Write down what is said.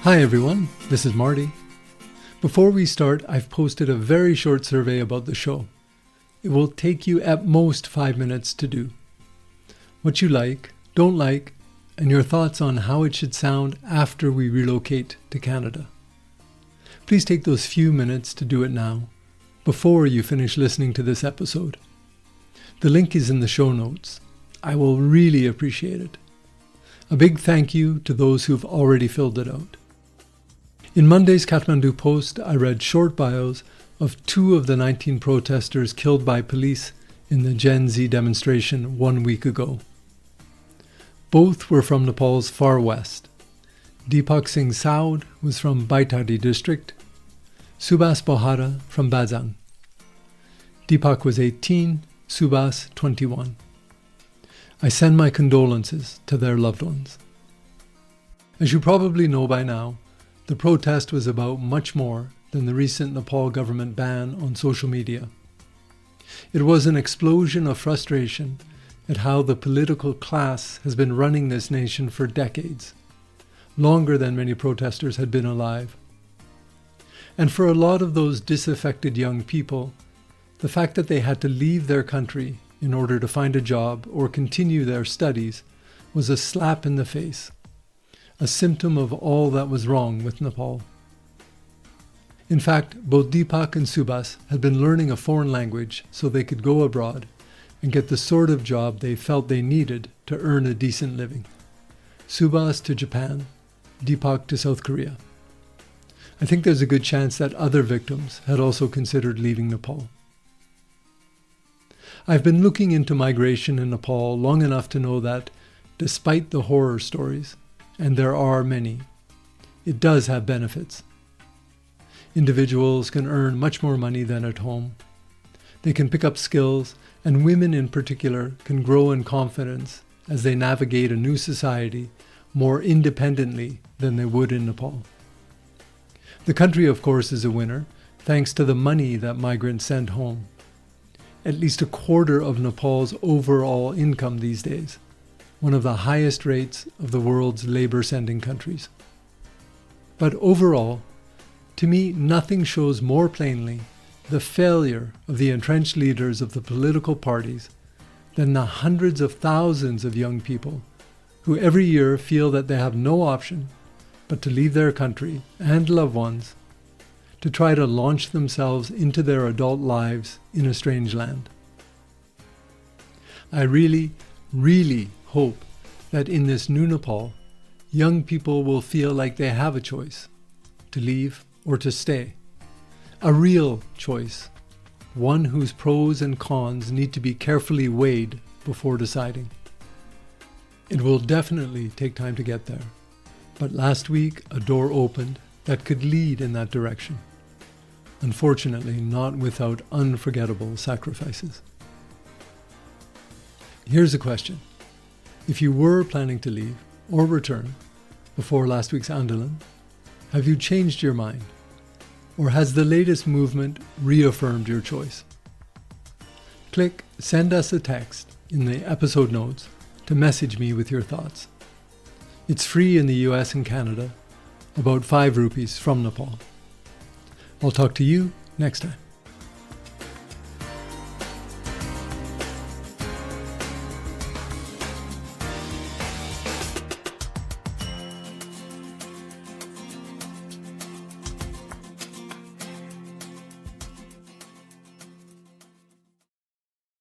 Hi everyone, this is Marty. Before we start, I've posted a very short survey about the show. It will take you at most 5 minutes to do. What you like, don't like, and your thoughts on how it should sound after we relocate to Canada. Please take those few minutes to do it now, before you finish listening to this episode. The link is in the show notes. I will really appreciate it. A big thank you to those who've already filled it out. In Monday's Kathmandu post, I read short bios of 2 of the 19 protesters killed by police in the GenZ demonstration 1 week ago. Both were from Nepal's far west. Deepak Singh Saud was from Baitadi district, Subas Bohara from Bajhang. Deepak was 18, Subas 21. I send my condolences to their loved ones. As you probably know by now, the protest was about much more than the recent Nepal government ban on social media. It was an explosion of frustration at how the political class has been running this nation for decades, longer than many protesters had been alive. And for a lot of those disaffected young people, the fact that they had to leave their country in order to find a job or continue their studies was a slap in the face, a symptom of all that was wrong with Nepal. In fact, both Deepak and Subas had been learning a foreign language so they could go abroad and get the sort of job they felt they needed to earn a decent living. Subas to Japan, Deepak to South Korea. I think there's a good chance that other victims had also considered leaving Nepal. I've been looking into migration in Nepal long enough to know that, despite the horror stories, and there are many, it does have benefits. Individuals can earn much more money than at home. They can pick up skills, and women in particular can grow in confidence as they navigate a new society more independently than they would in Nepal. The country, of course, is a winner, thanks to the money that migrants send home. At least a quarter of Nepal's overall income these days, one of the highest rates of the world's labor-sending countries. But overall, to me, nothing shows more plainly the failure of the entrenched leaders of the political parties than the hundreds of thousands of young people who every year feel that they have no option but to leave their country and loved ones to try to launch themselves into their adult lives in a strange land. I really hope that in this new Nepal, young people will feel like they have a choice to leave or to stay. A real choice, one whose pros and cons need to be carefully weighed before deciding. It will definitely take time to get there, but last week a door opened that could lead in that direction. Unfortunately, not without unforgettable sacrifices. Here's a question. If you were planning to leave or return before last week's Andalan, have you changed your mind? Or has the latest movement reaffirmed your choice? Click Send Us a Text in the episode notes to message me with your thoughts. It's free in the US and Canada, about 5 rupees from Nepal. I'll talk to you next time.